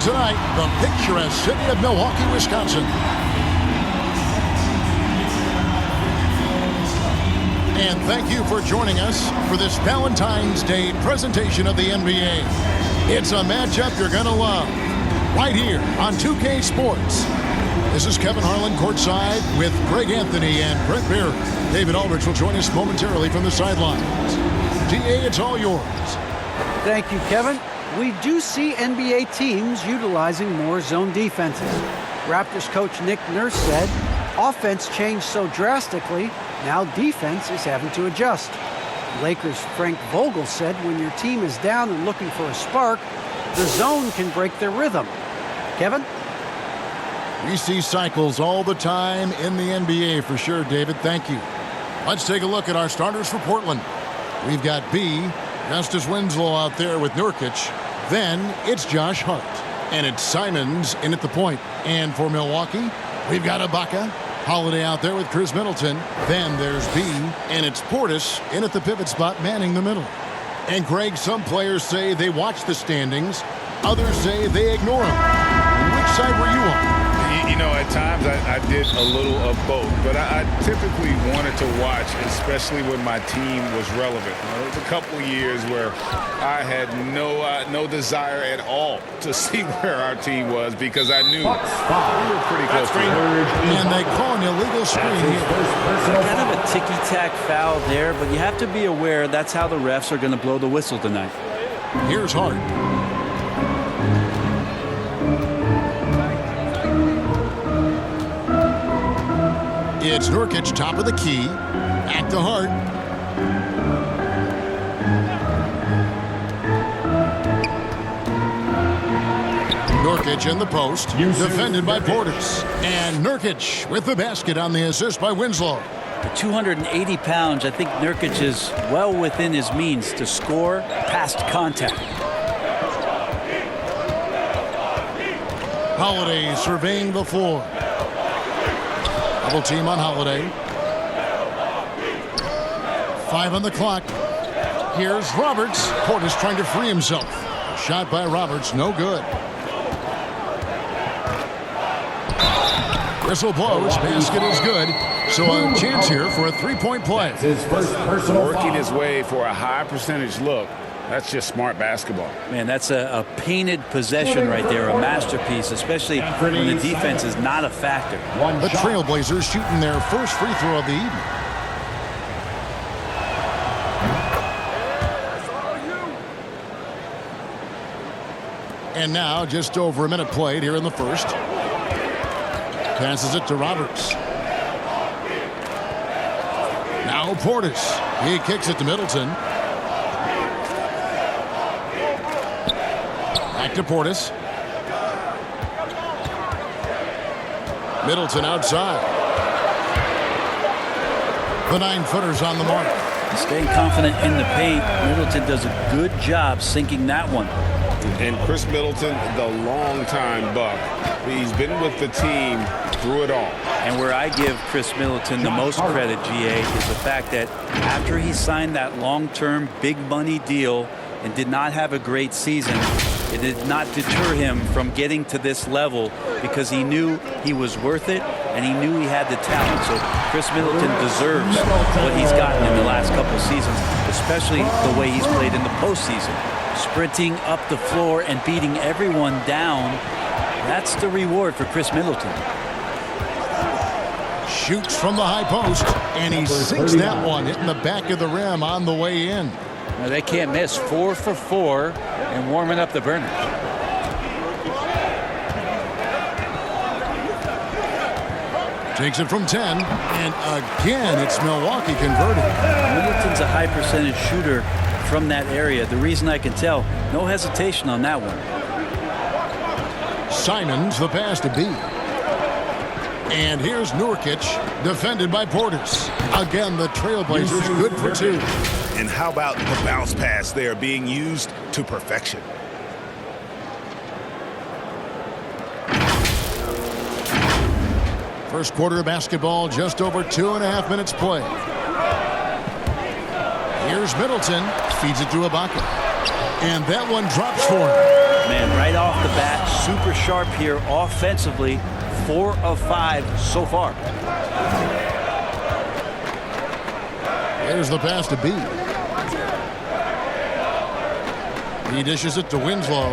Tonight, the picturesque city of Milwaukee, Wisconsin. And thank you for joining us for this Valentine's Day presentation of the NBA. It's a matchup you're going to love right here on 2K Sports. This is Kevin Harlan courtside with Greg Anthony and Brett Beard. David Aldridge will join us momentarily from the sidelines. DA, it's all yours. Thank you, Kevin. We do see NBA teams utilizing more zone defenses. Raptors coach Nick Nurse said, offense changed so drastically, now defense is having to adjust. Lakers' Frank Vogel said when your team is down and looking for a spark, the zone can break their rhythm. Kevin? We see cycles all the time in the NBA for sure, David. Thank you. Let's take a look at our starters for Portland. We've got B, Justice Winslow out there with Nurkic. Then it's Josh Hart. And it's Simons in at the point. And for Milwaukee, we've got Ibaka. Holiday out there with Chris Middleton. Then there's B. And it's Portis in at the pivot spot manning the middle. And Greg, some players say they watch the standings. Others say they ignore them. Which side were you on? You know, at times I did a little of both, but I typically wanted to watch, especially when my team was relevant. There was a couple years where I had no desire at all to see where our team was because I knew we were pretty close to it. And they call an illegal screen here. Kind of a ticky-tack foul there, but you have to be aware that's how the refs are going to blow the whistle tonight. Here's Hart. It's Nurkic, top of the key. Back to Hart. Nurkic in the post. Defended by Portis. And Nurkic with the basket on the assist by Winslow. At 280 pounds, I think Nurkic is well within his means to score past contact. Holiday surveying the floor. Double team on Holiday. 5 on the clock. Here's Roberts. Portis trying to free himself. A shot by Roberts, no good. Whistle blows. Basket is good. So a chance here for a three-point play. Working his way for a high percentage look. That's just smart basketball. Man, that's a painted possession right there, a masterpiece, especially when the defense is not a factor. The Trailblazers shooting their first free throw of the evening. And now just over a minute played here in the first. Passes it to Roberts. Now Portis. He kicks it to Middleton. Back to Portis. Middleton outside. The 9-footer's on the mark. Staying confident in the paint. Middleton does a good job sinking that one. And Chris Middleton, the longtime Buck. He's been with the team through it all. And where I give Chris Middleton the most credit, GA, is the fact that after he signed that long-term big money deal and did not have a great season, it did not deter him from getting to this level because he knew he was worth it and he knew he had the talent. So Chris Middleton deserves what he's gotten in the last couple of seasons, especially the way he's played in the postseason. Sprinting up the floor and beating everyone down, that's the reward for Chris Middleton. Shoots from the high post, and he sinks that one, hitting the back of the rim on the way in. Now they can't miss. 4 for 4 and warming up the burners. Takes it from 10, and again it's Milwaukee converting. Middleton's a high percentage shooter from that area. The reason I can tell, no hesitation on that one. Simons the pass to B. And here's Nurkic, defended by Portis. Again, the Trailblazers good for 2. And how about the bounce pass there being used to perfection? First quarter of basketball, just over 2.5 minutes played. Here's Middleton, feeds it to Ibaka. And that one drops for him. Man, right off off the bat. Super sharp here offensively. 4 of 5 so far. There's the pass to B. He dishes it to Winslow.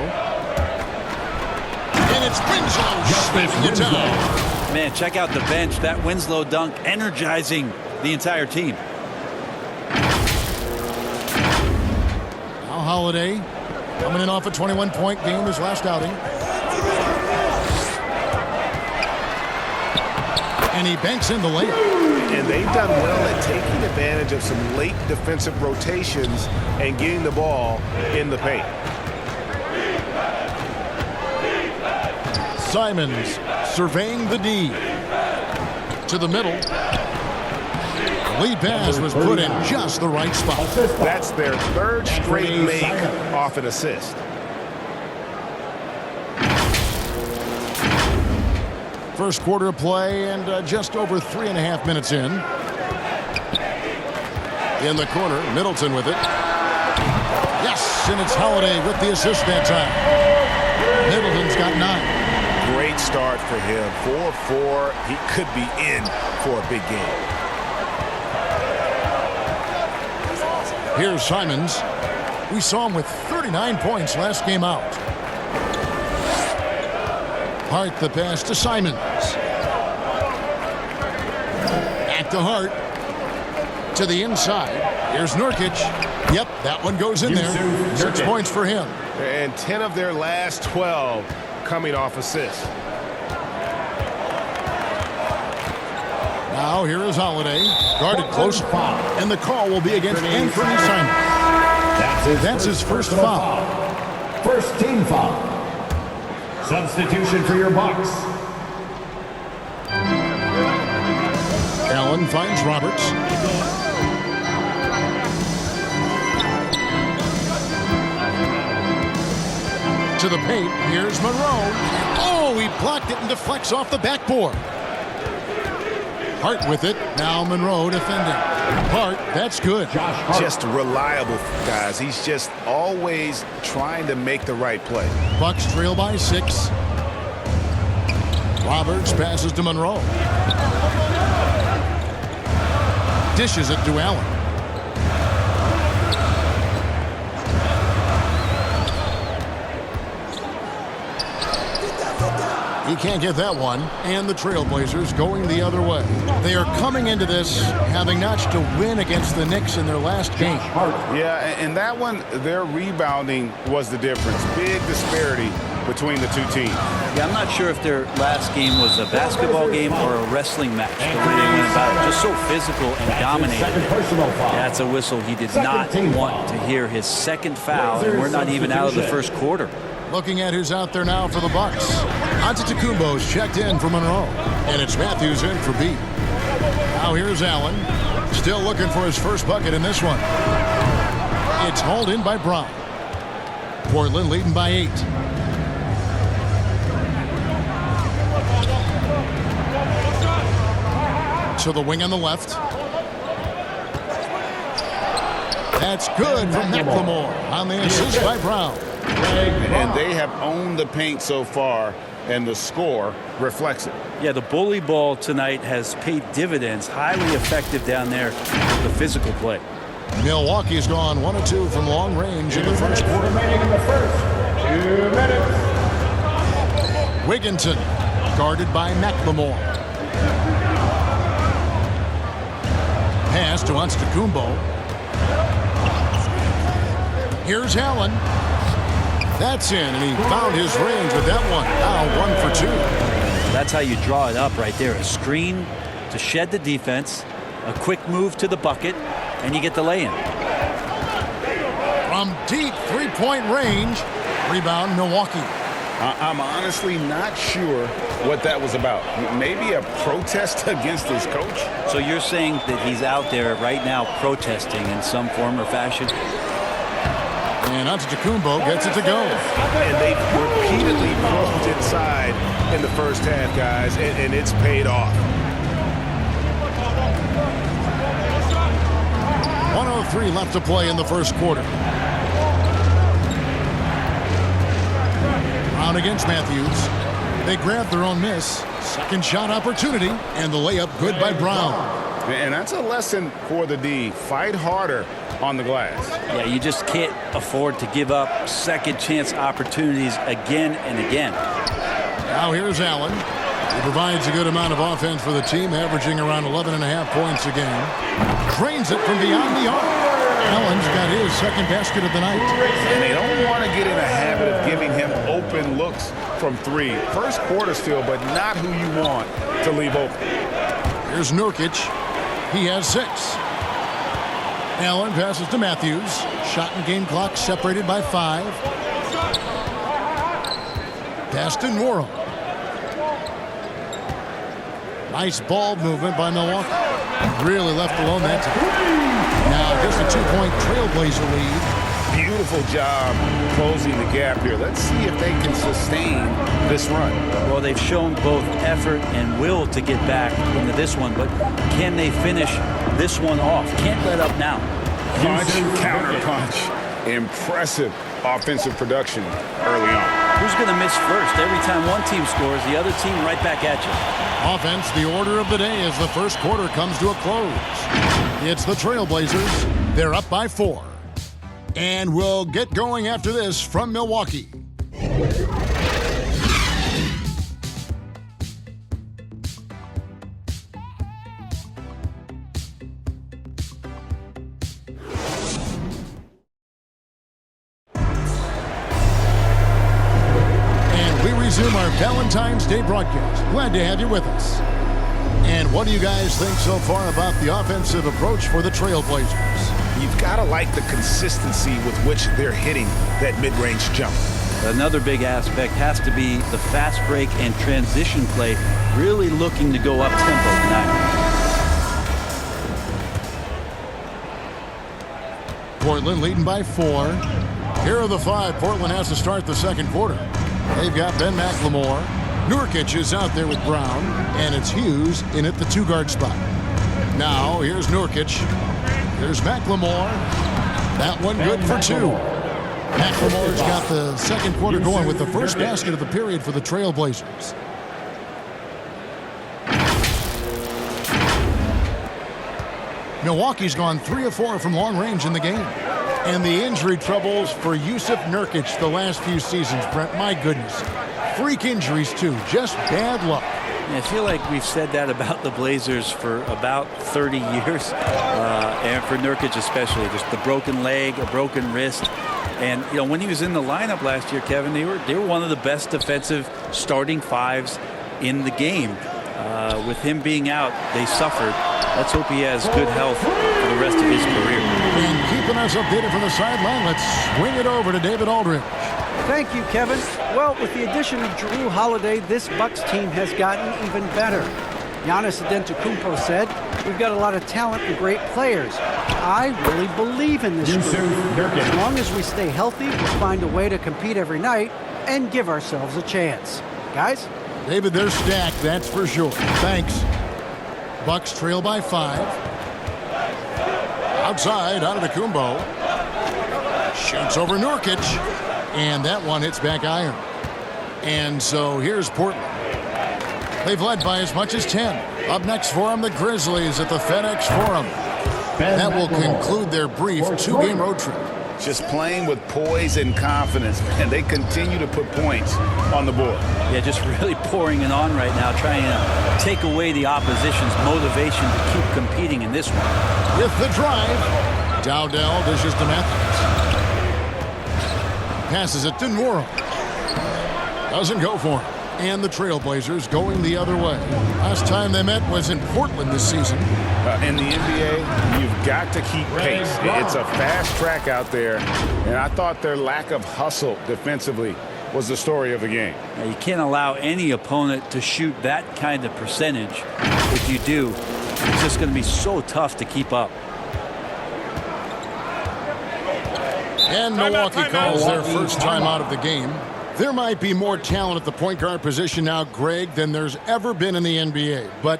And it's Winslow sweeping it down. Man, check out the bench. That Winslow dunk energizing the entire team. Now Holiday coming in off a 21-point game his last outing. And he banks in the layup. And they've done well at taking advantage of some late defensive rotations and getting the ball in the paint. Simons surveying the D. To the middle. The lead pass was put in just the right spot. That's their 3rd straight make off an assist. First quarter of play and just over 3.5 minutes in. In the corner, Middleton with it. Yes, and it's Holiday with the assist that time. Middleton's got 9. Great start for him. 4-4. He could be in for a big game. Here's Simons. We saw him with 39 points last game out. Hart the pass to Simons. Back to Hart. To the inside. Here's Nurkic. Yep, that one goes in there. 6 points for him. And 10 of their last 12 coming off assists. Now here is Holiday. Guarded close. And the call will be against Anthony Simons. That's his first foul. First team foul. Substitution for your Bucks. Allen finds Roberts. To the paint. Here's Monroe. Oh, he blocked it and deflects off the backboard. Hart with it. Now Monroe defending. Hart, that's good. Just reliable, guys. He's just always trying to make the right play. Bucks trail by 6. Roberts passes to Monroe. Dishes it to Allen. He can't get that one, and the Trailblazers going the other way. They are coming into this having notched a win against the Knicks in their last game. Yeah, and that one, their rebounding was the difference. Big disparity between the two teams. Yeah, I'm not sure if their last game was a basketball game or a wrestling match, the way they went about it. Just so physical and dominated. That's a whistle he did not want to hear. His second foul, and we're not even out of the first quarter. Looking at who's out there now for the Bucks. Antetokounmpo's checked in for Monroe. And it's Matthews in for B. Now here's Allen. Still looking for his first bucket in this one. It's hauled in by Brown. Portland leading by 8. To the wing on the left. That's good from McLemore on the assist by Brown. And they have owned the paint so far, and the score reflects it. Yeah, the bully ball tonight has paid dividends. Highly effective down there with the physical play. Milwaukee's gone 1 of 2 from long range in the first quarter. Remaining in the first 2 minutes. Wigginton guarded by McLemore. Pass to Antetokounmpo. Here's Allen. That's in, and he found his range with that one. Now 1 for 2. That's how you draw it up right there. A screen to shed the defense, a quick move to the bucket, and you get the lay-in. From deep three-point range, rebound Milwaukee. I'm honestly not sure what that was about. Maybe a protest against his coach? So you're saying that he's out there right now protesting in some form or fashion? And Antetokounmpo gets it to go. And they've repeatedly pushed inside in the first half, guys, and it's paid off. 1:03 left to play in the first quarter. Brown against Matthews. They grab their own miss. Second shot opportunity, and the layup good by Brown. And that's a lesson for the D. Fight harder on the glass. Yeah, you just can't afford to give up second chance opportunities again and again. Now here's Allen. He provides a good amount of offense for the team, averaging around 11.5 points a game. Drains it from beyond the arc. Allen's got his second basket of the night. And they don't want to get in a habit of giving him open looks from three. First quarter still, but not who you want to leave open. Here's Nurkic. He has 6. Allen passes to Matthews. Shot and game clock separated by 5. Pass to Nwora. Nice ball movement by Milwaukee. Really left alone that time. Now just a 2-point Trailblazer lead. Beautiful job closing the gap here. Let's see if they can sustain this run. Well, they've shown both effort and will to get back into this one, but can they finish this one off? Can't let up now. Punch, counter punch. Impressive offensive production early on. Who's going to miss first? Every time one team scores, the other team right back at you. Offense, the order of the day as the first quarter comes to a close. It's the Trailblazers. They're up by 4. And we'll get going after this from Milwaukee. Resume our Valentine's Day broadcast. Glad to have you with us. And what do you guys think so far about the offensive approach for the Trailblazers? You've got to like the consistency with which they're hitting that mid-range jump. Another big aspect has to be the fast break and transition play, really looking to go up tempo tonight. Portland leading by 4. Here are the 5 Portland has to start the second quarter. They've got Ben McLemore. Nurkic is out there with Brown, and it's Hughes in at the 2-guard spot. Now, here's Nurkic. Here's McLemore. That one good for 2. McLemore's got the second quarter going with the first basket of the period for the Trailblazers. Milwaukee's gone 3 of 4 from long range in the game. And the injury troubles for Yusuf Nurkic the last few seasons, Brent. My goodness. Freak injuries, too. Just bad luck. I feel like we've said that about the Blazers for about 30 years. And for Nurkic especially. Just the broken leg, a broken wrist. And, you know, when he was in the lineup last year, Kevin, they were one of the best defensive starting 5s in the game. With him being out, they suffered. Let's hope he has good health for the rest of his career. And keeping us updated from the sideline, let's swing it over to David Aldridge. Thank you, Kevin. Well, with the addition of Jrue Holiday, this Bucks team has gotten even better. Giannis Antetokounmpo said, "We've got a lot of talent and great players. I really believe in this group. As long as we stay healthy, we'll find a way to compete every night and give ourselves a chance." Guys? David, they're stacked, that's for sure. Thanks. Bucks trail by 5. Outside, Antetokounmpo. Shoots over Nurkic. And that one hits back iron. And so here's Portland. They've led by as much as 10. Up next for them, the Grizzlies at the FedEx Forum. That will conclude their brief 2-game road trip. Just playing with poise and confidence, and they continue to put points on the board. Yeah, just really pouring it on right now, trying to take away the opposition's motivation to keep competing in this one. With the drive, Dowdell dishes to Matthews. Passes it to Nwora. Doesn't go for him. And the Trailblazers going the other way. Last time they met was in Portland this season. In the NBA, you've got to keep pace. It's a fast track out there, and I thought their lack of hustle defensively was the story of the game. Now, you can't allow any opponent to shoot that kind of percentage. If you do, it's just going to be so tough to keep up. And Milwaukee calls their first time out of the game. There might be more talent at the point guard position now, Greg, than there's ever been in the NBA. But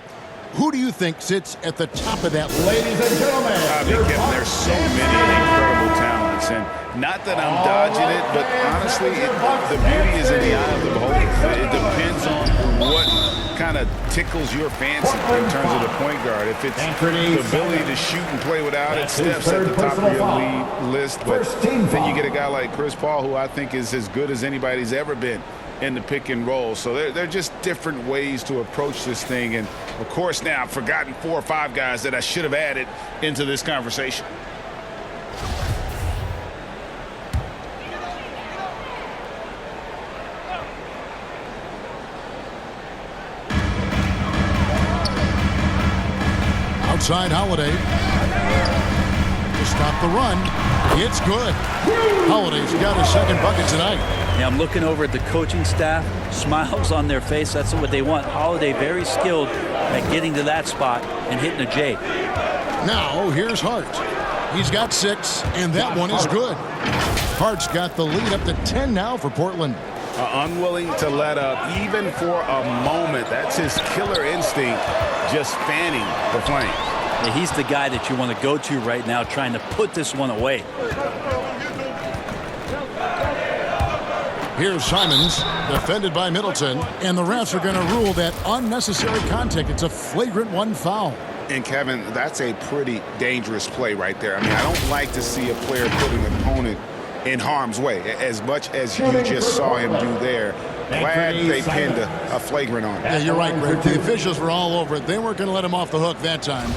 who do you think sits at the top of that list? Ladies and gentlemen, There's so many incredible talents defense. And not that I'm dodging it, but honestly, the beauty is in the eye of the beholder. It depends on what kind of tickles your fancy in terms of the point guard. If it's the ability to shoot and play without it, Steph's at the top of your league list. But then you get a guy like Chris Paul, who I think is as good as anybody's ever been in the pick and roll. So they're just different ways to approach this thing. And, of course, now I've forgotten 4 or 5 guys that I should have added into this conversation. Outside Holiday. To stop the run. It's good. Holiday's got his second bucket tonight. Yeah, I'm looking over at the coaching staff. Smiles on their face. That's what they want. Holiday very skilled at getting to that spot and hitting a J. Now here's Hart. He's got 6, and that one is good. Hart's got the lead up to 10 now for Portland. Unwilling to let up even for a moment. That's his killer instinct, just fanning the flames. Yeah, he's the guy that you want to go to right now, trying to put this one away. Here's Simons, defended by Middleton, and the refs are going to rule that unnecessary contact. It's a flagrant 1 foul. And, Kevin, that's a pretty dangerous play right there. I mean, I don't like to see a player put an opponent in harm's way, as much as you just saw him do there. Glad they pinned a flagrant on him. Yeah, you're right, Greg. The officials were all over it. They weren't going to let him off the hook that time.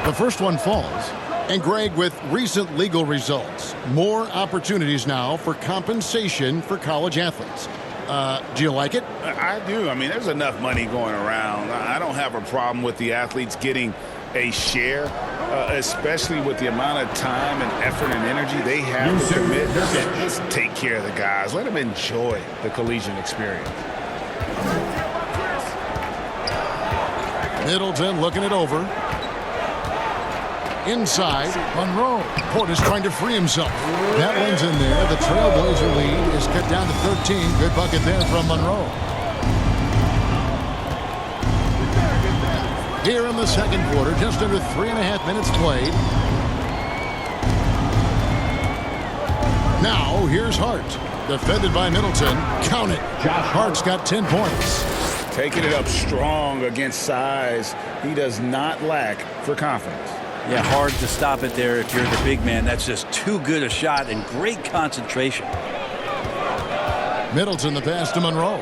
The first one falls. And, Greg, with recent legal results, more opportunities now for compensation for college athletes. Do you like it? I do. I mean, there's enough money going around. I don't have a problem with the athletes getting a share, especially with the amount of time and effort and energy they have to commit. Just take care of the guys. Let them enjoy the collegiate experience. Middleton looking it over. Inside, Monroe. Portis trying to free himself. That one's in there. The Trailblazer lead is cut down to 13. Good bucket there from Monroe. Here in the second quarter, just under 3.5 minutes played. Now, here's Hart. Defended by Middleton. Count it. Hart's got 10 points. Taking it up strong against size. He does not lack for confidence. Yeah, hard to stop it there if you're the big man. That's just too good a shot and great concentration. Middleton the pass to Monroe.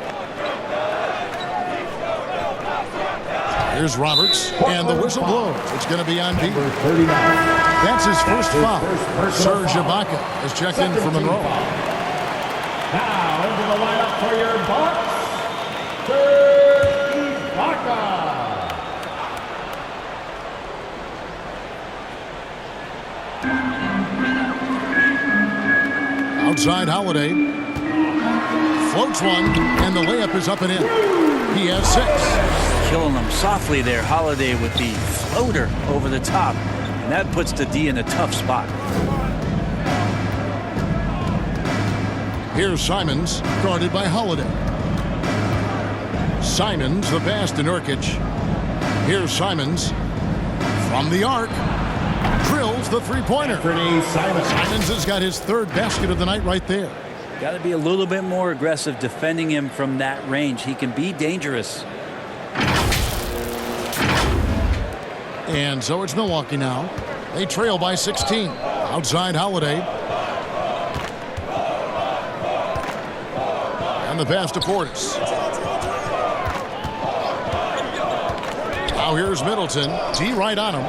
Here's Roberts, and the whistle blows. It's going to be on B. That's his first foul. Serge Ibaka has checked in for Monroe. Now into the lineup for your Bucks, Serge Ibaka. Outside Holiday. Floats one, and the layup is up and in. He has 6. Killing them softly there. Holiday with the floater over the top. And that puts the D in a tough spot. Here's Simons, guarded by Holiday. Simons, the pass to Nurkic. Here's Simons from the arc. Drills the three-pointer. Simons has got his 3rd basket of the night right there. Got to be a little bit more aggressive defending him from that range. He can be dangerous. And so it's Milwaukee now. They trail by 16. Outside Holiday. And the pass to Portis. Now here's Middleton. D right on him.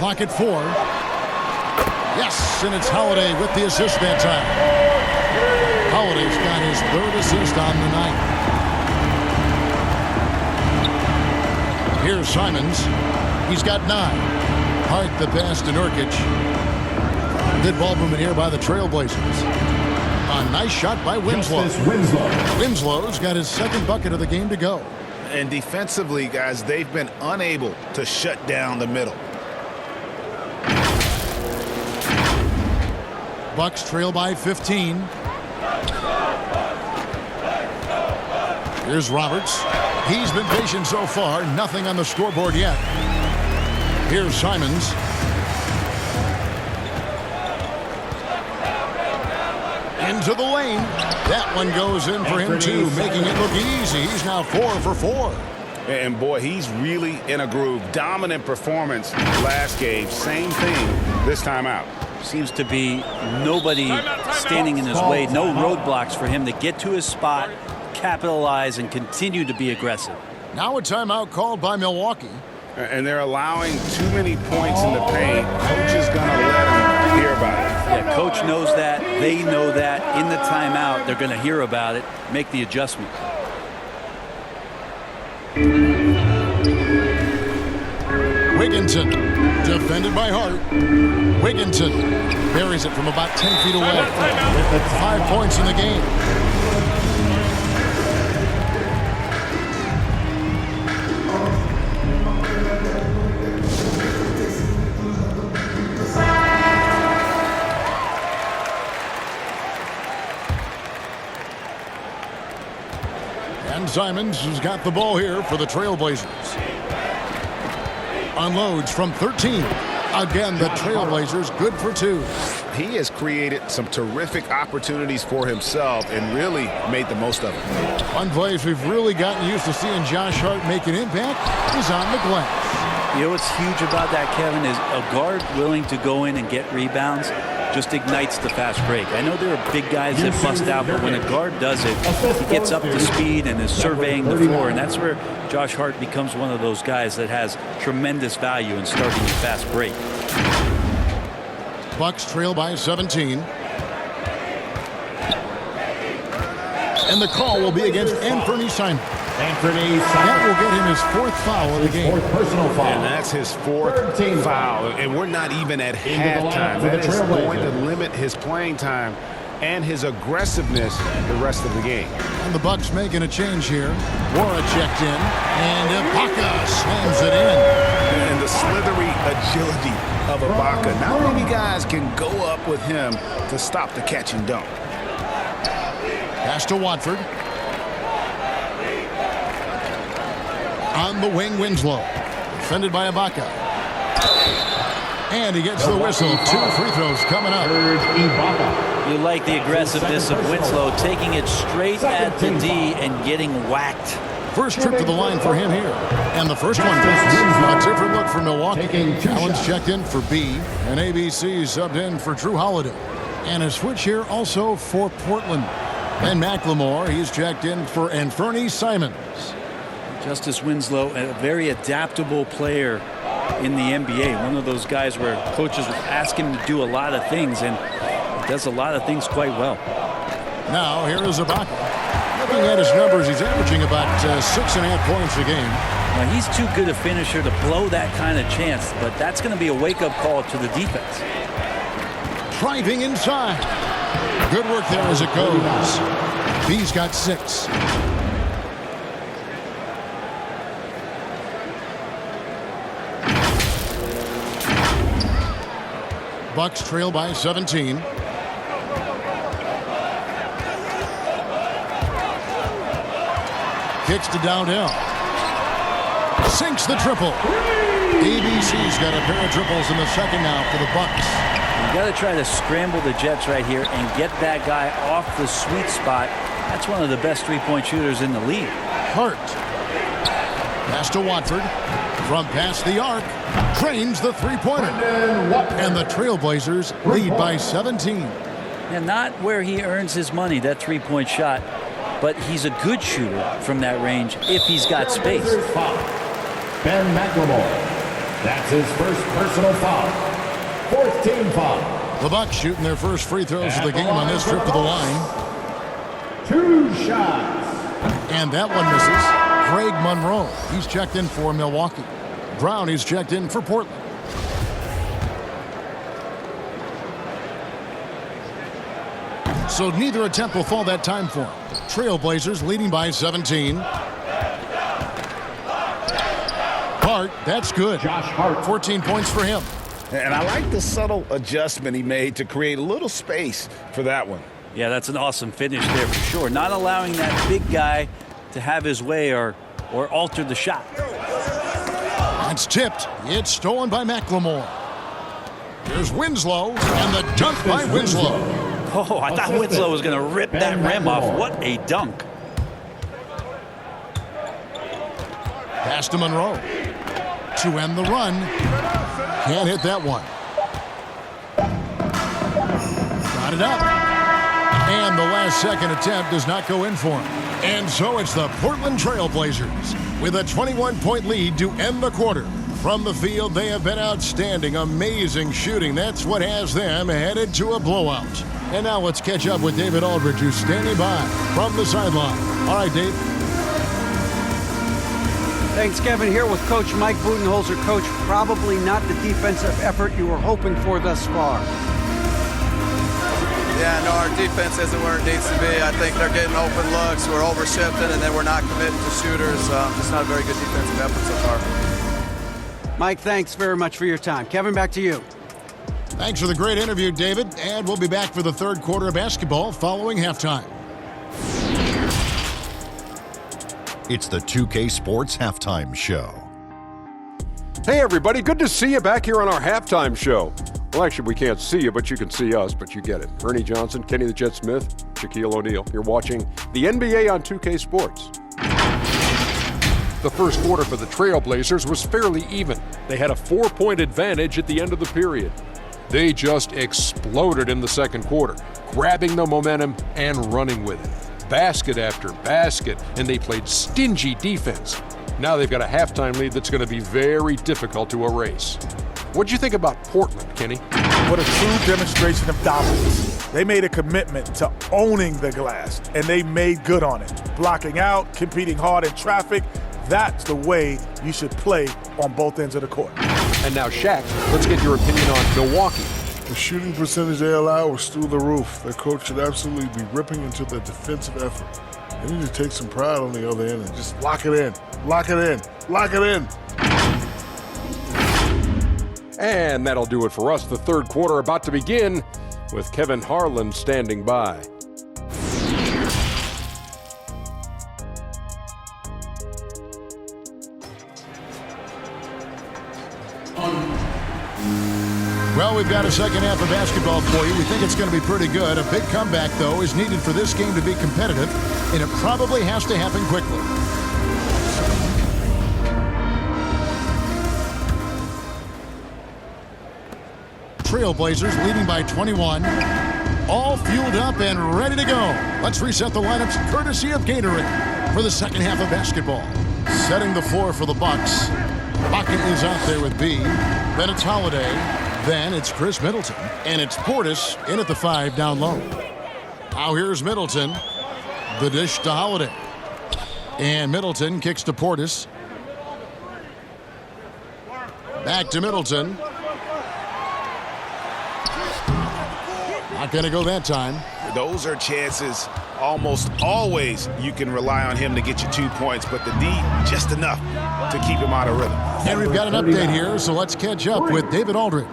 Clock at 4. Yes, and it's Holiday with the assist that time. Holiday's got his 3rd assist on the night. Here's Simons. He's got 9. Hart the pass to Nurkic. Good ball movement here by the Trailblazers. A nice shot by Winslow. Winslow's got his 2nd bucket of the game to go. And defensively, guys, they've been unable to shut down the middle. Bucks trail by 15. Here's Roberts. He's been patient so far. Nothing on the scoreboard yet. Here's Simons. Into the lane. That one goes in for him too, making it look easy. He's now 4 for 4. And boy, he's really in a groove. Dominant performance last game. Same thing this time out. Seems to be nobody standing in his way. No roadblocks for him to get to his spot, capitalize, and continue to be aggressive. Now a timeout called by Milwaukee. And they're allowing too many points in the paint. Coach is going to let them hear about it. Yeah, coach knows that. They know that. In the timeout, they're going to hear about it, make the adjustment. Wigginton, defended by Hart. Wigginton buries it from about 10 feet away. With 5 points in the game. And Simons has got the ball here for the Trailblazers. Unloads from 13. Again, the Trailblazers good for 2. He has created some terrific opportunities for himself and really made the most of it. One place we've really gotten used to seeing Josh Hart make an impact is on the glass. You know what's huge about that, Kevin, is a guard willing to go in and get rebounds just ignites the fast break. I know there are big guys that bust out, but when a guard does it, he gets up to speed and is surveying the floor, and that's where Josh Hart becomes one of those guys that has tremendous value in starting the fast break. Bucks trail by 17. And the call will be against Anthony Simons. That will get him his 4th foul of the game. And that's his 4th foul. And we're not even at halftime. That is going to limit his playing time and his aggressiveness the rest of the game. And the Bucks making a change here. Wara checked in, and Ibaka slams it in. And the slithery agility of Ibaka. Not many guys can go up with him to stop the catch and dunk. Pass to Watford. On the wing, Winslow. Defended by Ibaka. And he gets the whistle. 2 free throws coming up. You like the aggressiveness of Winslow, taking it straight at the D and getting whacked. First trip to the line for him here. And the first one goes. A different look for Milwaukee. Allen's checked in for B. And ABC subbed in for Drew Holiday. And a switch here also for Portland. And McLemore, he's checked in for Anthony Simons. Justice Winslow, a very adaptable player in the NBA. One of those guys where coaches ask him to do a lot of things, and he does a lot of things quite well. Now, here is Ibaka. Looking at his numbers, he's averaging about 6.5 points a game. Now, he's too good a finisher to blow that kind of chance, but that's going to be a wake-up call to the defense. Driving inside. Good work there as it goes. B's got 6. Bucks trail by 17. Kicks to Dowdell. Sinks the triple. ABC's got a pair of triples in the second now for the Bucks. You got to try to scramble the Jets right here and get that guy off the sweet spot. That's one of the best three-point shooters in the league. Hart. Pass to Watford. From past the arc. Trains the three-pointer. And the Trailblazers lead by 17. And not where he earns his money, that three-point shot. But he's a good shooter from that range if he's got space. Ben McLemore. That's his first personal foul. 4th team foul. The Bucks shooting their first free throws of the game on this trip to the line. 2 shots. And that one misses. Greg Monroe, he's checked in for Milwaukee. Brown, he's checked in for Portland. So neither attempt will fall that time for him. Trailblazers leading by 17. Hart, that's good. Josh Hart. 14 points for him. And I like the subtle adjustment he made to create a little space for that one. Yeah, that's an awesome finish there for sure. Not allowing that big guy to have his way or or alter the shot. That's tipped. It's stolen by McLemore. Here's Winslow, and the dunk by Winslow. Oh, I thought Winslow was going to rip that rim off. What a dunk. Pass to Monroe. To end the run. Can't hit that one. Got it up. And the last second attempt does not go in for him. And so it's the Portland Trail Blazers with a 21-point lead to end the quarter. From the field, they have been outstanding. Amazing shooting. That's what has them headed to a blowout. And now let's catch up with David Aldridge, who's standing by from the sideline. All right, Dave. Thanks, Kevin. Here with Coach Mike Budenholzer. Coach, probably not the defensive effort you were hoping for thus far. Yeah, no, our defense isn't where it needs to be. I think they're getting open looks. We're overshifting, and then we're not committing to shooters. Just not a very good defensive effort so far. Mike, thanks very much for your time. Kevin, back to you. Thanks for the great interview, David. And we'll be back for the third quarter of basketball following halftime. It's the 2K Sports Halftime Show. Hey, everybody. Good to see you back here on our halftime show. Well, actually, we can't see you, but you can see us, but you get it. Ernie Johnson, Kenny the Jet Smith, Shaquille O'Neal. You're watching the NBA on 2K Sports. The first quarter for the Trailblazers was fairly even. They had a 4-point advantage at the end of the period. They just exploded in the second quarter, grabbing the momentum and running with it. Basket after basket, and they played stingy defense. Now they've got a halftime lead that's going to be very difficult to erase. What'd you think about Portland, Kenny? What a true demonstration of dominance. They made a commitment to owning the glass, and they made good on it. Blocking out, competing hard in traffic, that's the way you should play on both ends of the court. And now, Shaq, let's get your opinion on Milwaukee. The shooting percentage they allow was through the roof. Their coach should absolutely be ripping into the defensive effort. They need to take some pride on the other end and just lock it in. Lock it in. Lock it in. And that'll do it for us. The third quarter about to begin with Kevin Harlan standing by. Well, we've got a second half of basketball for you. We think it's going to be pretty good. A big comeback, though, is needed for this game to be competitive, and it probably has to happen quickly. Trailblazers leading by 21. All fueled up and ready to go. Let's reset the lineups courtesy of Gatorade for the second half of basketball. Setting the floor for the Bucks. Bucket is out there with B. Then it's Holiday. Then it's Chris Middleton. And it's Portis in at the 5 down low. Now here's Middleton. The dish to Holiday. And Middleton kicks to Portis. Back to Middleton. Not going to go that time. Those are chances almost always you can rely on him to get you 2 points, but the D just enough to keep him out of rhythm. And we've got an update here, so let's catch up with David Aldridge.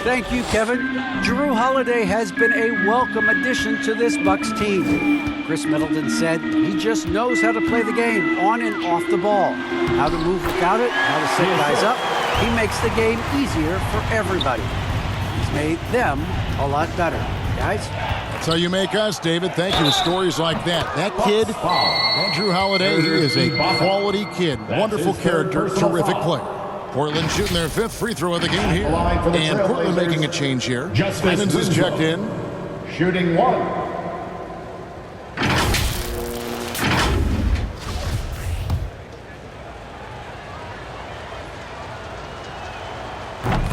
Thank you, Kevin. Jrue Holiday has been a welcome addition to this Bucks team. Chris Middleton said he just knows how to play the game on and off the ball, how to move without it, how to set guys up. He makes the game easier for everybody. He's made them a lot better. Guys? That's how you make us, David. Thank you. Stories like that. That kid, Jrue Holiday, he is a quality kid. Wonderful character, terrific player. Portland shooting their 5th free throw of the game here. And Portland making a change here. Simons is checked in. Shooting 1.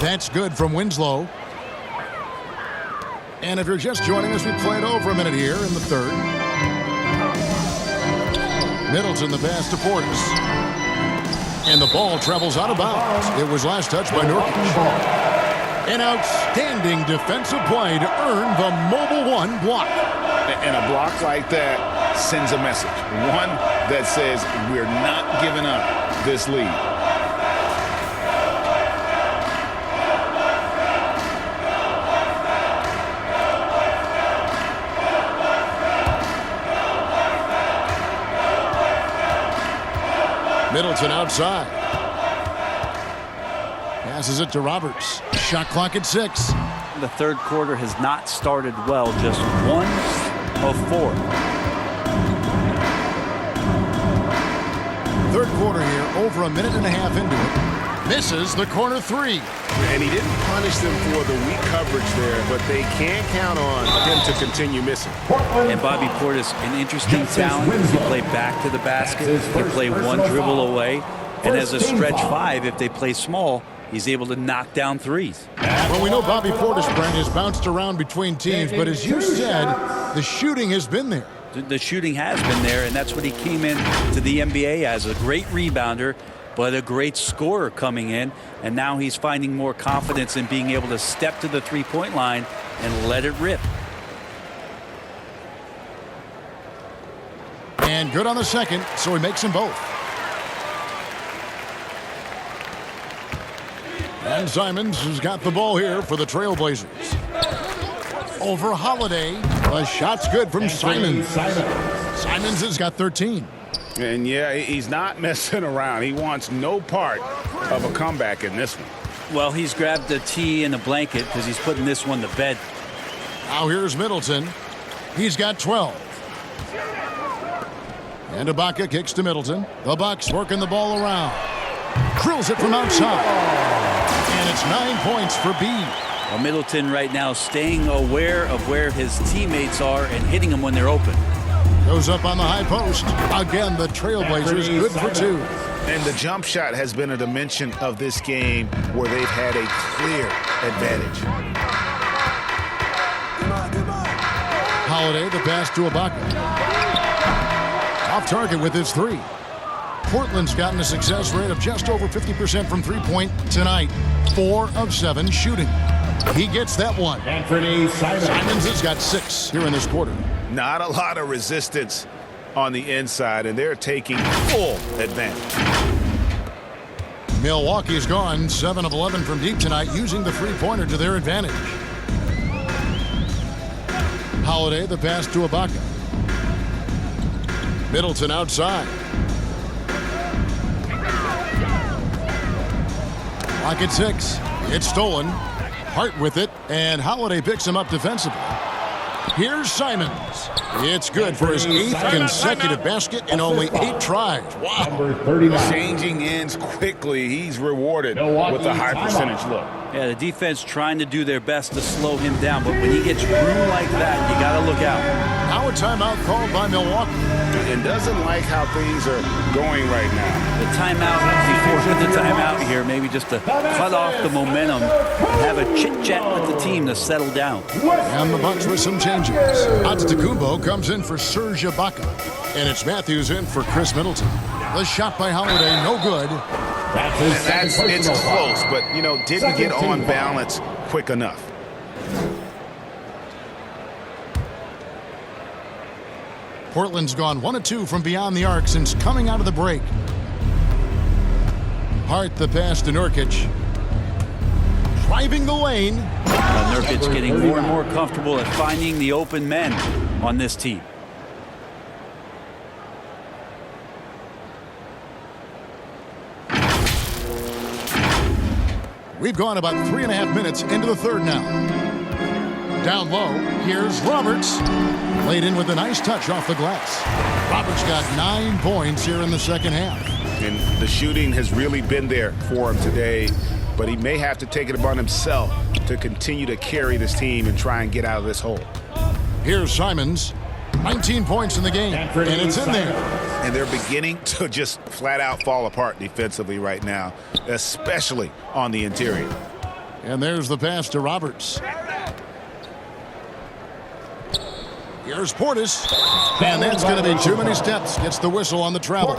That's good from Winslow. And if you're just joining us, we played over a minute here in the third. Middleton the pass to Portis. And the ball travels out of bounds. It was last touched by Nurkic. An outstanding defensive play to earn the Mobile One block. And a block like that sends a message. One that says we're not giving up this lead. Middleton outside. Passes it to Roberts. Shot clock at 6. The third quarter has not started well, just 1 of 4. Third quarter here, over a minute and a half into it. Misses the corner 3. And he didn't punish them for the weak coverage there, but they can't count on him to continue missing. And Bobby Portis, an interesting talent. He play back to the basket. He play one dribble away. And as a stretch 5, if they play small, he's able to knock down threes. Well, we know Bobby Portis, Brent, has bounced around between teams, but as you said, the shooting has been there. The shooting has been there, and that's what he came in to the NBA as, a great rebounder, but a great scorer coming in. And now he's finding more confidence in being able to step to the three-point line and let it rip. And good on the second, so he makes them both. And Simons has got the ball here for the Trailblazers. Over Holiday. The shot's good from Simons. Simons has got 13. And yeah, he's not messing around. He wants no part of a comeback in this one. Well, he's grabbed a tee and a blanket because he's putting this one to bed. Now here's Middleton. He's got 12. And Ibaka kicks to Middleton. The Bucks working the ball around. Drills it from outside. And it's 9 points for B. Well, Middleton right now staying aware of where his teammates are and hitting them when they're open. Goes up on the high post. Again, the Trailblazers good for 2. And the jump shot has been a dimension of this game where they've had a clear advantage. Holiday, the pass to Ibaka. Off target with his 3. Portland's gotten a success rate of just over 50% from three-point tonight. 4 of 7 shooting. He gets that one. Simons has got 6 here in this quarter. Not a lot of resistance on the inside, and they're taking full advantage. Milwaukee's gone 7 of 11 from deep tonight, using the three-pointer to their advantage. Holiday, the pass to Ibaka. Middleton outside. Clock at 6. It's stolen. Hart with it, and Holiday picks him up defensively. Here's Simons. It's good for his 8th consecutive basket in only 8 tries. Wow. Changing ends quickly. He's rewarded with a high percentage look. Yeah, the defense trying to do their best to slow him down, but when he gets room like that, you got to look out. Now a timeout called by Milwaukee. And doesn't like how things are going right now. The timeout, before the timeout here, maybe just to cut off the momentum and have a chit-chat with the team to settle down. And the Bucks with some changes. Antetokounmpo comes in for Serge Ibaka. And it's Matthews in for Chris Middleton. The shot by Holiday, no good. It's close, but, didn't get on balance quick enough. Portland's gone 1 of 2 from beyond the arc since coming out of the break. Hart the pass to Nurkic. Driving the lane. Nurkic getting more and more comfortable at finding the open men on this team. We've gone about 3.5 minutes into the third now. Down low, here's Roberts. Laid in with a nice touch off the glass. Roberts got 9 points here in the second half. And the shooting has really been there for him today, but he may have to take it upon himself to continue to carry this team and try and get out of this hole. Here's Simons. 19 points in the game, and it's in there. And they're beginning to just flat out fall apart defensively right now, especially on the interior. And there's the pass to Roberts. Here's Portis. And that's going to be too many steps. Gets the whistle on the travel.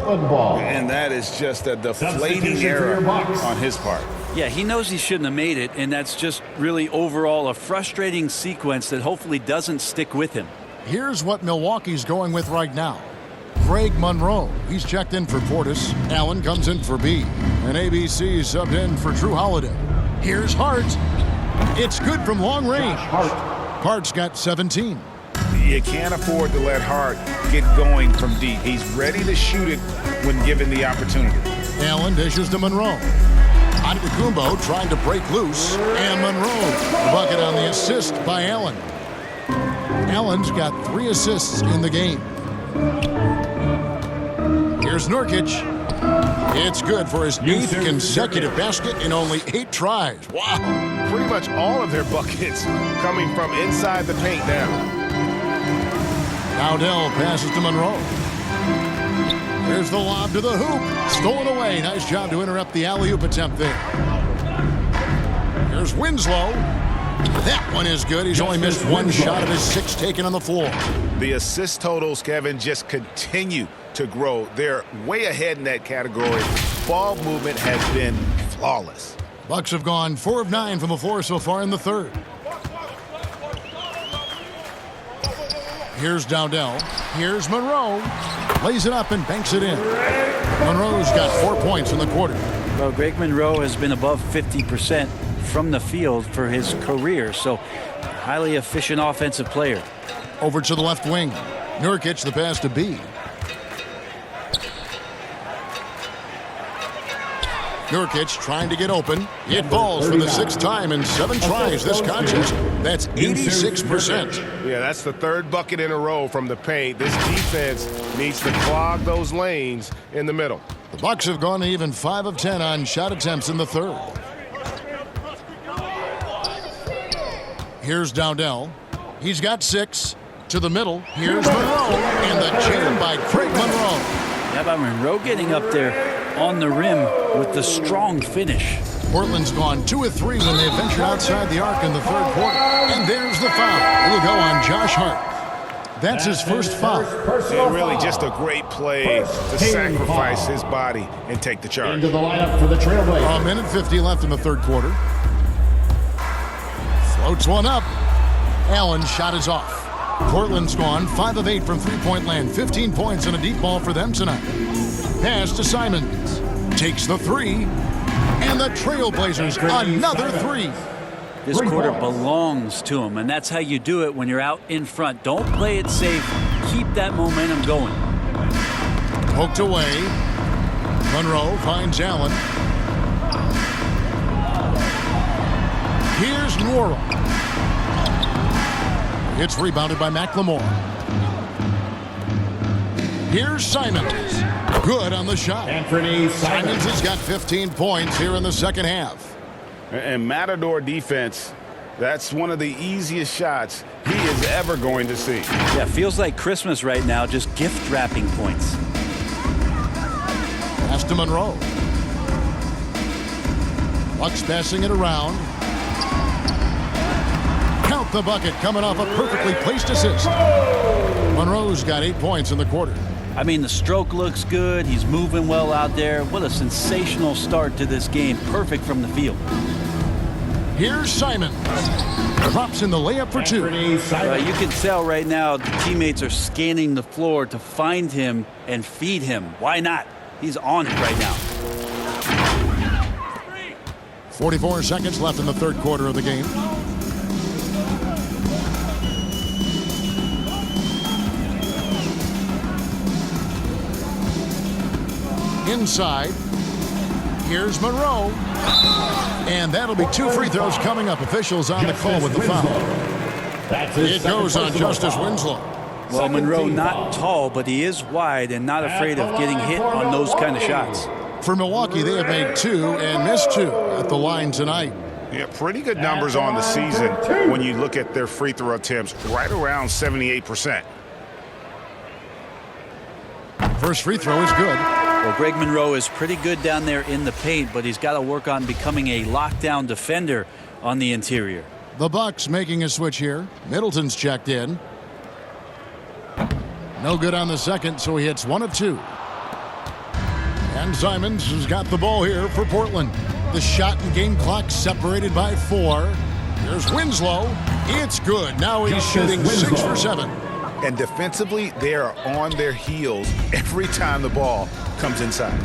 And that is just a deflating error on his part. Yeah, he knows he shouldn't have made it, and that's just really overall a frustrating sequence that hopefully doesn't stick with him. Here's what Milwaukee's going with right now. Greg Monroe. He's checked in for Portis. Allen comes in for B. And ABC subbed in for Drew Holiday. Here's Hart. It's good from long range. Hart's got 17. You can't afford to let Hart get going from deep. He's ready to shoot it when given the opportunity. Allen dishes to Monroe. Antetokounmpo trying to break loose, and Monroe the bucket on the assist by Allen. Allen's got 3 assists in the game. Here's Nurkic. It's good for his 8th consecutive basket in only 8 tries. Wow. Pretty much all of their buckets coming from inside the paint now. Dowdell passes to Monroe. Here's the lob to the hoop. Stolen away. Nice job to interrupt the alley-oop attempt there. Here's Winslow. That one is good. He's only missed 1 shot of his 6 taken on the floor. The assist totals, Kevin, just continue to grow. They're way ahead in that category. Ball movement has been flawless. Bucks have gone 4 of 9 from the floor so far in the third. Here's Dowdell. Here's Monroe. Lays it up and banks it in. Monroe's got 4 points in the quarter. Well, Greg Monroe has been above 50% from the field for his career, so highly efficient offensive player. Over to the left wing. Nurkic the pass to B. Nurkic trying to get open. It falls for the 6th time in 7 tries this contest. That's 86%. Yeah, that's the 3rd bucket in a row from the paint. This defense needs to clog those lanes in the middle. The Bucks have gone even 5 of 10 on shot attempts in the third. Here's Dowdell. He's got 6. To the middle. Here's Monroe. And the jam by Craig Monroe. How about Monroe getting up there on the rim with the strong finish? Portland's gone 2 of 3 when they ventured outside the arc in the third quarter. And there's the foul. It'll go on Josh Hart. That's his first foul. And really just a great play to sacrifice his body and take the charge. Into the lineup for the Trailblazers. 1:50 left in the third quarter. Floats one up. Allen's shot is off. Portland's gone 5 of 8 from three-point land. 15 points and a deep ball for them tonight. Pass to Simons. Takes the 3. And the Trailblazers another 3. This quarter belongs to him, and that's how you do it when you're out in front. Don't play it safe. Keep that momentum going. Poked away. Monroe finds Allen. Here's Nora. It's rebounded by McLemore. Here's Simons. Good on the shot. Simons has got 15 points here in the second half. And Matador defense, that's one of the easiest shots he is ever going to see. Yeah, feels like Christmas right now, just gift wrapping points. Pass to Monroe. Bucks passing it around. Count the bucket coming off a perfectly placed assist. Monroe's got 8 points in the quarter. I mean, the stroke looks good. He's moving well out there. What a sensational start to this game. Perfect from the field. Here's Simons. Drops in the layup for 2. You can tell right now the teammates are scanning the floor to find him and feed him. Why not? He's on it right now. 44 seconds left in the third quarter of the game. Inside. Here's Monroe. And that'll be 2 free throws coming up. Officials on the call with the foul. It goes on Justice Winslow. Well, Monroe not tall, but he is wide and not afraid of getting hit on those kind of shots. For Milwaukee, they have made 2 and missed 2 at the line tonight. Yeah, pretty good numbers on the season when you look at their free throw attempts, right around 78%. First free throw is good. Well, Greg Monroe is pretty good down there in the paint, but he's got to work on becoming a lockdown defender on the interior. The Bucks making a switch here. Middleton's checked in. No good on the second, so he hits 1 of 2. And Simons has got the ball here for Portland. The shot and game clock separated by 4. There's Winslow. It's good. Now he's shooting 6 for 7. And defensively, they are on their heels every time the ball comes inside.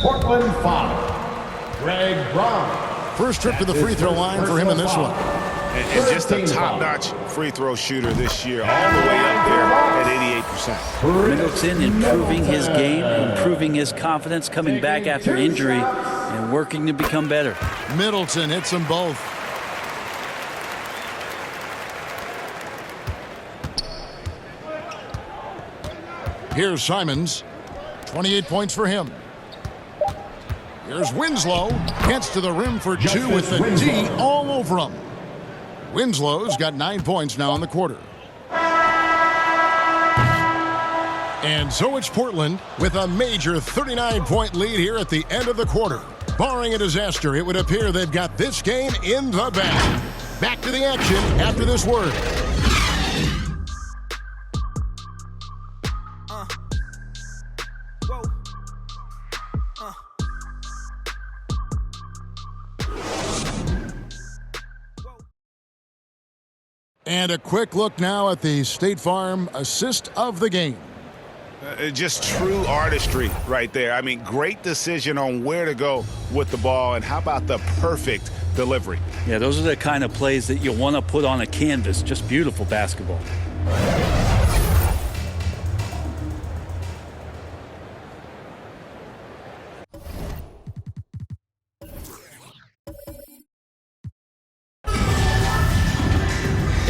Portland foul. Greg Brown. First trip to the free throw line for him in this one. And just a top-notch free throw shooter this year, all the way up there at 88%. Middleton improving his game, improving his confidence, coming back after injury, and working to become better. Middleton hits them both. Here's Simons. 28 points for him. Here's Winslow. Gets to the rim for two with the D all over him. Winslow's got 9 points now in the quarter. And so it's Portland with a major 39-point lead here at the end of the quarter. Barring a disaster, it would appear they've got this game in the bag. Back to the action after this word. And a quick look now at the State Farm assist of the game. Just true artistry right there. I mean, great decision on where to go with the ball, and how about the perfect delivery? Yeah, those are the kind of plays that you want to put on a canvas. Just beautiful basketball.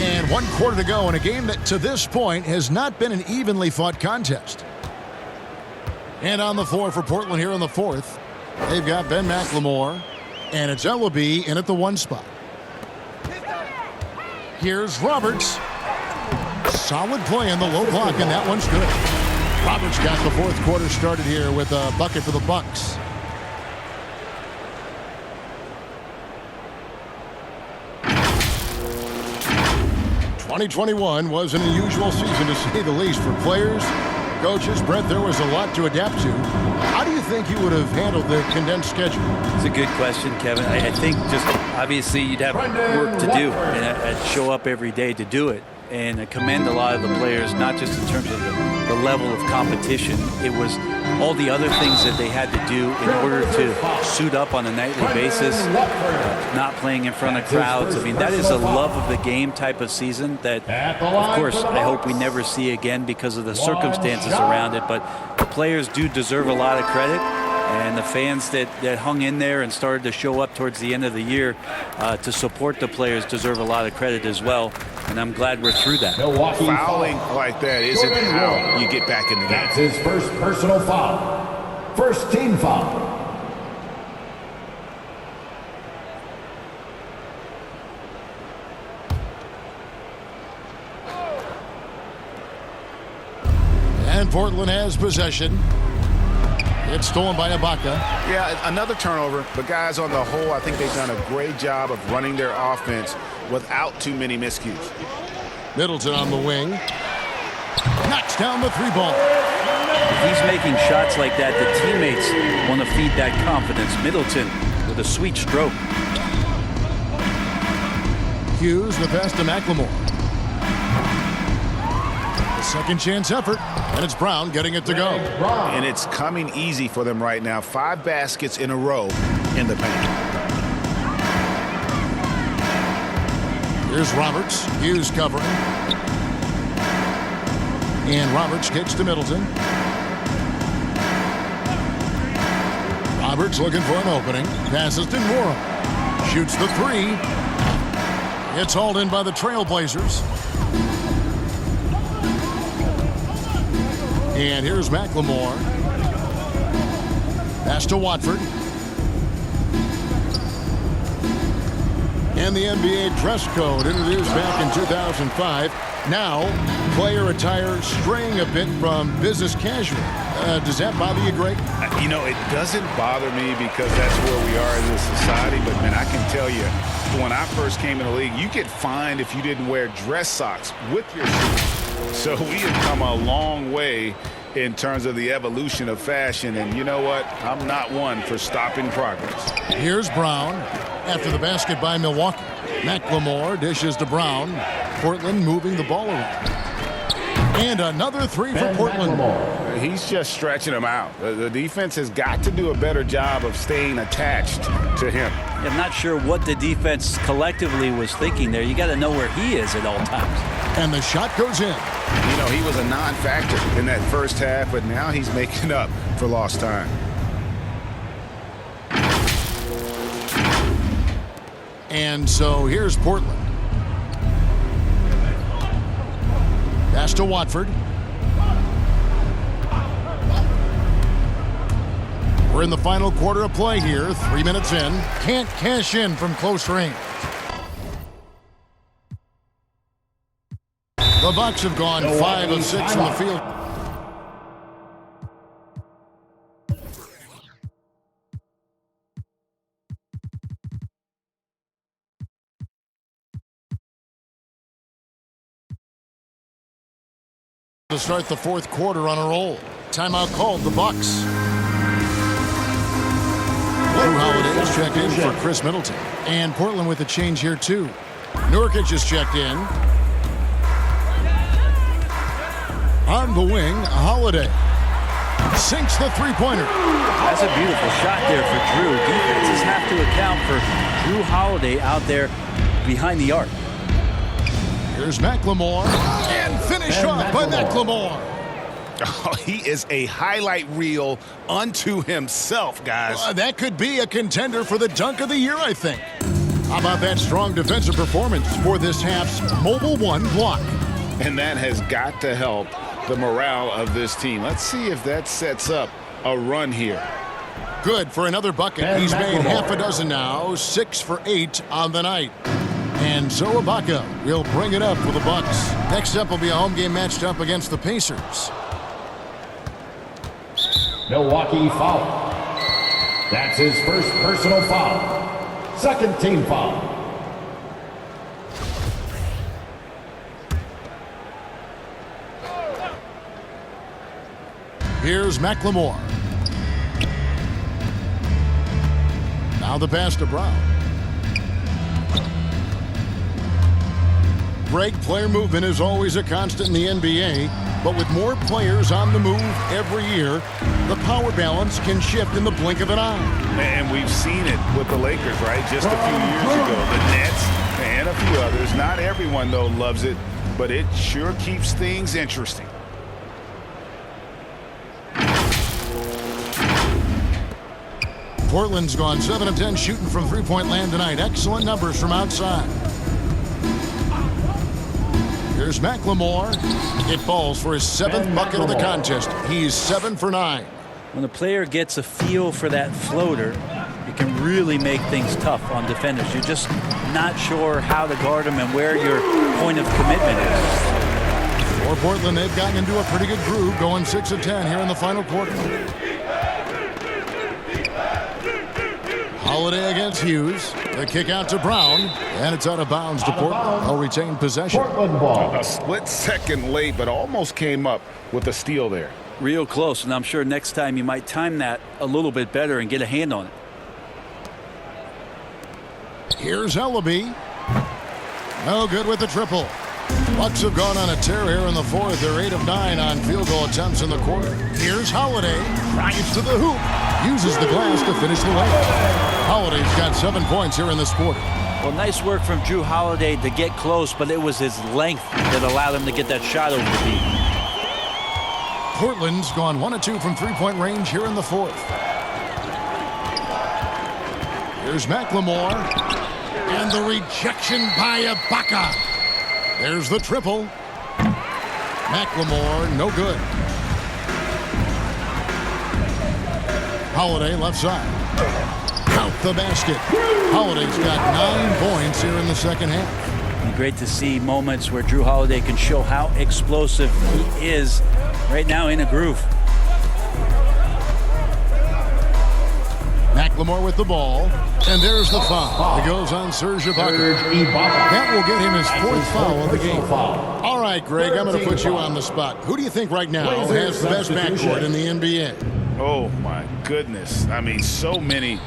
And 1 quarter to go in a game that to this point has not been an evenly fought contest. And on the floor for Portland here in the fourth, they've got Ben McLemore, and it's Ellaby in at the 1 spot. Here's Roberts. Solid play in the low block, and that one's good. Roberts got the fourth quarter started here with a bucket for the Bucks. '21 was an unusual season to say the least for players, coaches. Brett, there was a lot to adapt to. How do you think you would have handled the condensed schedule? It's a good question, Kevin. I think just obviously you'd have work to do, and I'd show up every day to do it. And I commend a lot of the players, not just in terms of the level of competition. It was all the other things that they had to do in order to suit up on a nightly basis, not playing in front of crowds. I mean, that is a love of the game type of season that, of course, I hope we never see again because of the circumstances around it. But the players do deserve a lot of credit. And the fans that hung in there and started to show up towards the end of the year to support the players deserve a lot of credit as well. And I'm glad we're through that. Fouling like that isn't how you get back in the game. That's his first personal foul. First team foul. And Portland has possession. It's stolen by Ibaka. Yeah, another turnover. But guys, on the whole, I think they've done a great job of running their offense without too many miscues. Middleton on the wing. Knocks down the 3-ball. If he's making shots like that, the teammates want to feed that confidence. Middleton with a sweet stroke. Hughes the pass to McLemore. A second chance effort, and it's Brown getting it to go. And it's coming easy for them right now. 5 baskets in a row in the paint. Here's Roberts. Hughes covering. And Roberts kicks to Middleton. Roberts looking for an opening. Passes to Nora. Shoots the 3. It's hauled in by the Trailblazers. And here's McLemore. Pass to Watford. And the NBA dress code introduced back in 2005. Now, player attire straying a bit from business casual. Does that bother you, Greg? You know, it doesn't bother me because that's where we are as a society. But, man, I can tell you, when I first came in the league, you get fined if you didn't wear dress socks with your shoes. So we have come a long way in terms of the evolution of fashion. And you know what? I'm not one for stopping progress. Here's Brown after the basket by Milwaukee. McLemore dishes to Brown. Portland moving the ball around. And another 3 for Portland. He's just stretching them out. The defense has got to do a better job of staying attached to him. I'm not sure what the defense collectively was thinking there. You got to know where he is at all times. And the shot goes in. You know, he was a non-factor in that first half, but now he's making up for lost time. And so here's Portland. Pass to Watford. We're in the final quarter of play here. 3 minutes in. Can't cash in from close range. The Bucks have gone 5 of 6 from the field. To start the fourth quarter on a roll. Timeout called, the Bucks. Drew Holiday is checked in for Chris Middleton. And Portland with a change here, too. Nurkic is checked in. On the wing, Holiday. Sinks the three-pointer. That's a beautiful shot there for Drew. Defenses have to account for Drew Holiday out there behind the arc. Here's McLemore. And finished off by McLemore. Oh, he is a highlight reel unto himself, guys. That could be a contender for the dunk of the year, I think. How about that strong defensive performance for this half's Mobile One block? And that has got to help the morale of this team. Let's see if that sets up a run here. Good for another bucket. He's made half a dozen now, 6 for 8 on the night. And so Ibaka will bring it up for the Bucks. Next up will be a home game matched up against the Pacers. Milwaukee foul. That's his first personal foul. Second team foul. Here's McLemore. Now the pass to Brown. Break player movement is always a constant in the NBA, but with more players on the move every year, the power balance can shift in the blink of an eye. And we've seen it with the Lakers, right? Just a few years ago. The Nets and a few others. Not everyone, though, loves it, but it sure keeps things interesting. Portland's gone 7 of 10 shooting from three-point land tonight. Excellent numbers from outside. Here's McLemore. It falls for his 7th bucket of the contest. He's 7 for 9. When a player gets a feel for that floater, it can really make things tough on defenders. You're just not sure how to guard them and where your point of commitment is. For Portland, they've gotten into a pretty good groove, going 6 of 10 here in the final quarter. Holiday against Hughes. The kick out to Brown. And it's out of bounds to Portland. They'll retain possession. A split second late, but almost came up with a steal there. Real close, and I'm sure next time you might time that a little bit better and get a hand on it. Here's Ellaby. No good with the triple. Bucks have gone on a tear here in the fourth. They're 8 of 9 on field goal attempts in the quarter. Here's Holiday. Drives to the hoop. Uses the glass to finish the layup. Holiday's got 7 points here in this quarter. Well, nice work from Drew Holiday to get close, but it was his length that allowed him to get that shot over the beat. Portland's gone 1 of 2 from three-point range here in the fourth. Here's McLemore. And the rejection by Ibaka. There's the triple. McLemore, no good. Holiday left side. Out the basket. Holiday's got 9 points here in the second half. And great to see moments where Drew Holiday can show how explosive he is right now in a groove. McLemore with the ball. And there's the foul. It goes on Serge Ibaka. That will get him his 4th foul of the game. All right, Greg, I'm going to put you on the spot. Who do you think right now has the best backcourt in the NBA? Oh, my goodness. I mean, so many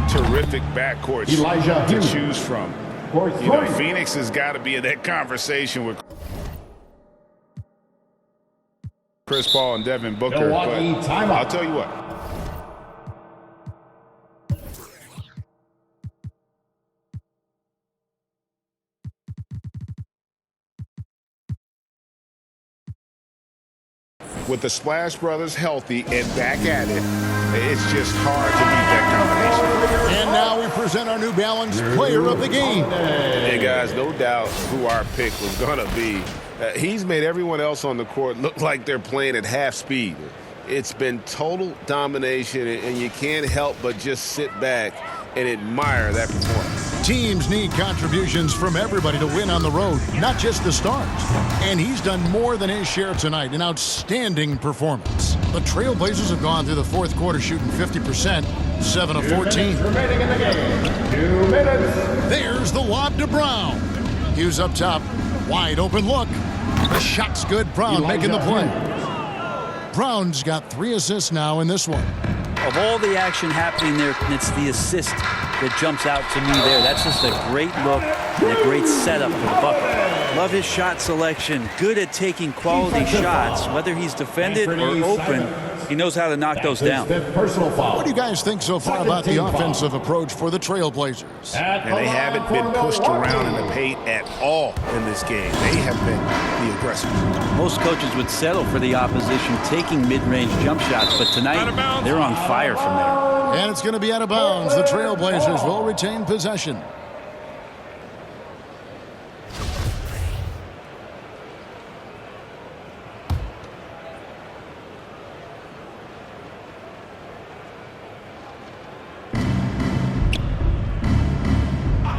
terrific backcourts to choose from. You know, Phoenix has got to be in that conversation with Chris Paul and Devin Booker. But I'll tell you what. With the Splash Brothers healthy and back at it, it's just hard to beat that combination. And now we present our New Balance player of the game. Hey, guys, no doubt who our pick was going to be. He's made everyone else on the court look like they're playing at half speed. It's been total domination, and you can't help but just sit back and admire that performance. Teams need contributions from everybody to win on the road, not just the stars. And he's done more than his share tonight, an outstanding performance. The Trailblazers have gone through the fourth quarter shooting 50%, 7 of 14. Remaining in the game. 2 minutes. There's the lob to Brown. Hughes up top, wide open look. The shot's good, Brown making the play. Brown's got 3 assists now in this one. Of all the action happening there, it's the assist that jumps out to me there. That's just a great look and a great setup for the bucket. Love his shot selection. Good at taking quality shots. Whether he's defended or open, he knows how to knock those down. What do you guys think so far about the offensive approach for the Trailblazers? And they haven't been pushed around in the paint at all in this game. They have been the aggressors. Most coaches would settle for the opposition taking mid-range jump shots, but tonight they're on fire from there. And it's going to be out of bounds. The Trailblazers will retain possession.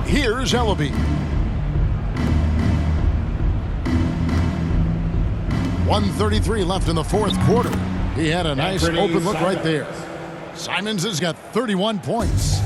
Here's Ellaby. 1:33 left in the fourth quarter. He had a nice open look right there. Simons has got 31 points.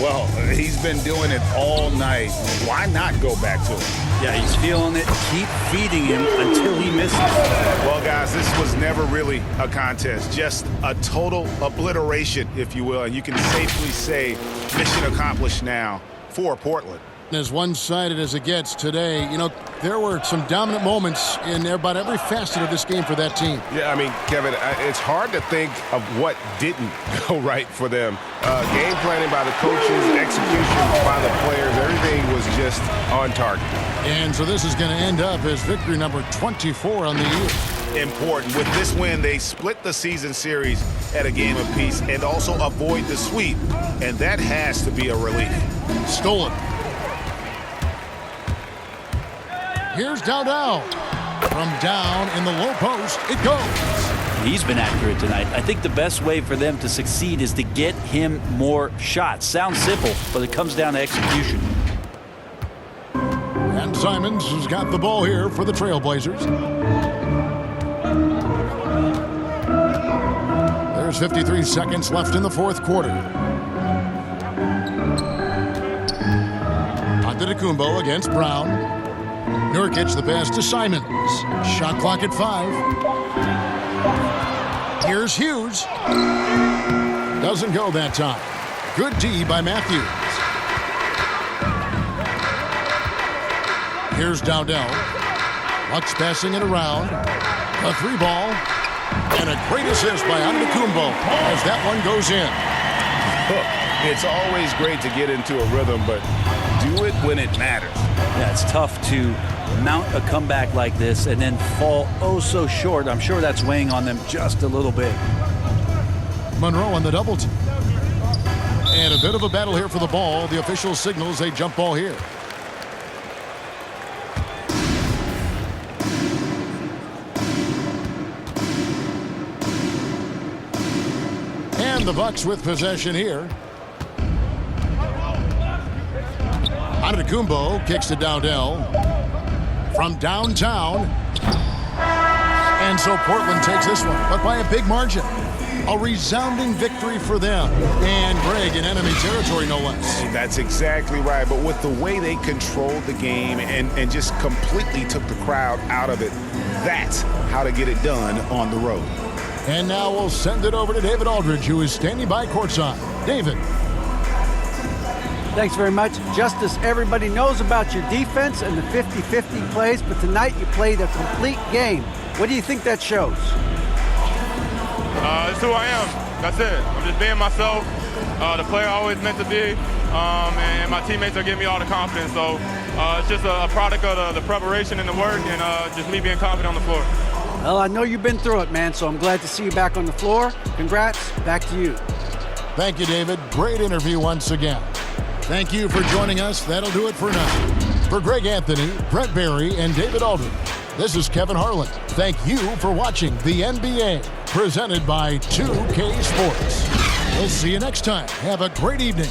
Well, he's been doing it all night. Why not go back to it? Yeah, he's feeling it. Keep feeding him until he misses. Well, guys, this was never really a contest. Just a total obliteration, if you will. And you can safely say mission accomplished now for Portland. As one-sided as it gets today, you know, there were some dominant moments in about every facet of this game for that team. Yeah, I mean, Kevin, it's hard to think of what didn't go right for them. Game planning by the coaches, execution by the players, everything was just on target. And so this is going to end up as victory number 24 on the year. Important. With this win, they split the season series at a game apiece and also avoid the sweep, and that has to be a relief. Stolen. Here's Dowdell. From down in the low post, it goes. He's been accurate tonight. I think the best way for them to succeed is to get him more shots. Sounds simple, but it comes down to execution. And Simons has got the ball here for the Trailblazers. There's 53 seconds left in the fourth quarter. Antetokounmpo against Brown. Nurkic the pass to Simons. Shot clock at 5. Here's Hughes. Doesn't go that time. Good D by Matthews. Here's Dowdell. Bucks passing it around. A 3-ball. And a great assist by Antetokounmpo as that one goes in. It's always great to get into a rhythm, but do it when it matters. Yeah, it's tough to mount a comeback like this and then fall oh so short. I'm sure that's weighing on them just a little bit. Monroe on the double team. And a bit of a battle here for the ball. The official signals a jump ball here. And the Bucks with possession here. Antetokounmpo kicks to Dowdell from downtown. And so Portland takes this one, but by a big margin. A resounding victory for them. And Greg in enemy territory, no less. That's exactly right. But with the way they controlled the game and just completely took the crowd out of it, that's how to get it done on the road. And now we'll send it over to David Aldridge, who is standing by courtside. David. Thanks very much. Justice, everybody knows about your defense and the 50-50 plays, but tonight you played a complete game. What do you think that shows? It's who I am. That's it. I'm just being myself, the player I always meant to be, and my teammates are giving me all the confidence. So it's just a product of the preparation and the work and just me being confident on the floor. Well, I know you've been through it, man, so I'm glad to see you back on the floor. Congrats. Back to you. Thank you, David. Great interview once again. Thank you for joining us. That'll do it for now. For Greg Anthony, Brent Barry, and David Aldridge, this is Kevin Harlan. Thank you for watching the NBA, presented by 2K Sports. We'll see you next time. Have a great evening.